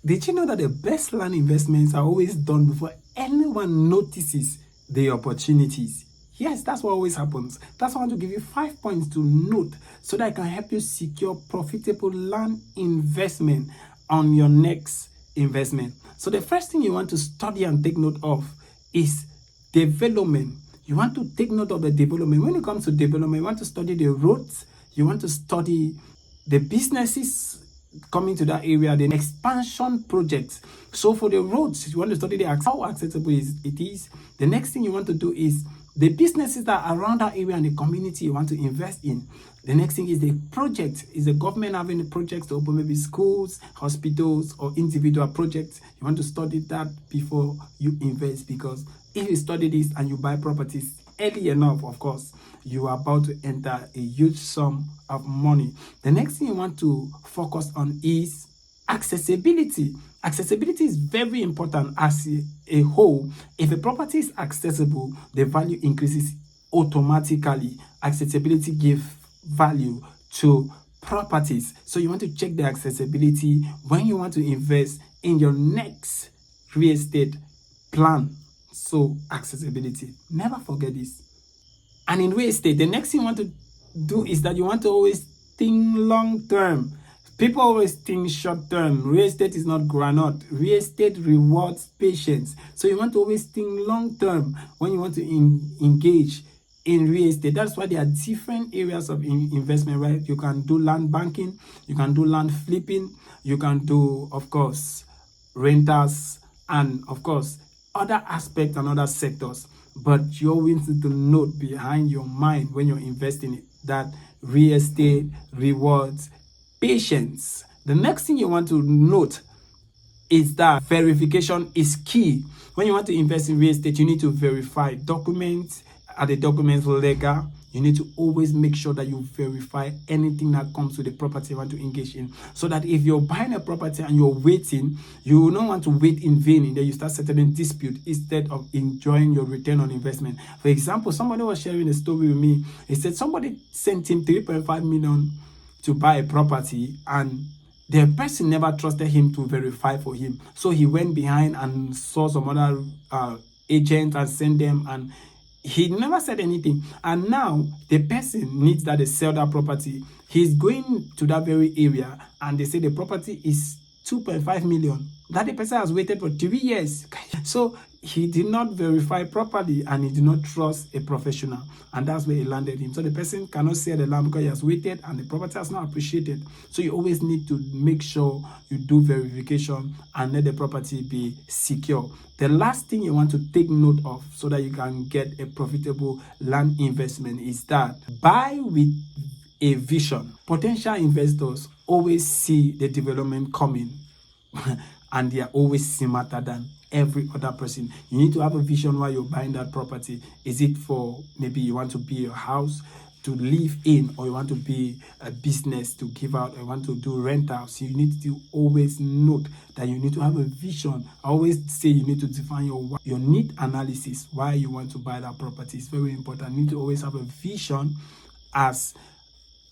Did you know that the best land investments are always done before anyone notices the opportunities? Yes, that's what always happens. That's why I want to give you 5 points to note so that I can help you secure profitable land investment on your next investment. So the first thing you want to study and take note of is development. You want to take note of the development. When it comes to development, you want to study the roads, you want to study the businesses coming to that area, the expansion projects. So for the roads, you want to study how accessible it is. The next thing you want to do is the businesses that are around that area and the community you want to invest in. The next thing is the project. Is the government having the projects to open maybe schools, hospitals, or individual projects? You want to study that before you invest, because if you study this and you buy properties early enough, of course, you are about to enter a huge sum of money. The next thing you want to focus on is accessibility. Accessibility is very important as a whole. If a property is accessible, the value increases automatically. Accessibility gives value to properties. So you want to check the accessibility when you want to invest in your next real estate plan. So accessibility, never forget this. And in real estate, the next thing you want to do is that you want to always think long term. People always think short term. Real estate is not granite. Real estate rewards patience. So you want to always think long term when you want to engage in real estate. That's why there are different areas of investment, right? You can do land banking, you can do land flipping, you can do, of course, renters, and of course, other aspects and other sectors. But you always need to note behind your mind when you're investing it that real estate rewards patience. The next thing you want to note is that verification is key. When you want to invest in real estate, you need to verify documents. Are the documents legal? You need to always make sure that you verify anything that comes with the property you want to engage in, so that if you're buying a property and you're waiting, you will not want to wait in vain, and then you start settling dispute instead of enjoying your return on investment. For example, somebody was sharing a story with me. He said somebody sent him 3.5 million to buy a property, and the person never trusted him to verify for him. So he went behind and saw some other agents and sent them, and he never said anything. And now the person needs that they sell that property. He's going to that very area and they say the property is 2.5 million. That the person has waited for 3 years. So he did not verify properly and he did not trust a professional. And that's where he landed him. So the person cannot sell the land because he has waited and the property has not appreciated. So you always need to make sure you do verification and let the property be secure. The last thing you want to take note of so that you can get a profitable land investment is that buy with a vision. Potential investors always see the development coming and they are always smarter than every other person. You need to have a vision while you're buying that property. Is it for maybe you want to be your house to live in, or you want to be a business to give out, or you want to do rentals? You need to always note that you need to have a vision. I always say you need to define your need analysis, why you want to buy that property. It's very important. You need to always have a vision as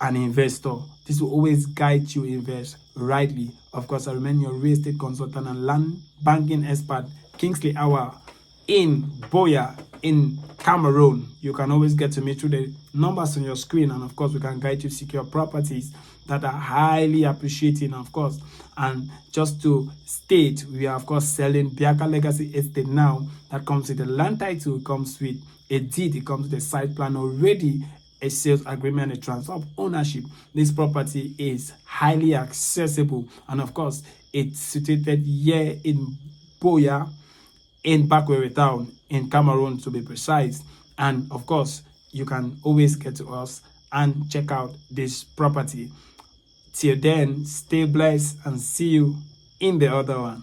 an investor. This will always guide you invest rightly. Of course, I remain your real estate consultant and land banking expert, Kingsley Hour, in Boya, in Cameroon. You can always get to me through the numbers on your screen, and of course we can guide you to secure properties that are highly appreciating, of course. And just to state, we are of course selling Biaka Legacy Estate now. That comes with a land title, it comes with a deed, it comes with a site plan already, a sales agreement, a transfer of ownership. This property is highly accessible, and of course it's situated here in Boya, in Bakwere town, in Cameroon to be precise. And of course you can always get to us and check out this property. Till then, stay blessed and see you in the other one.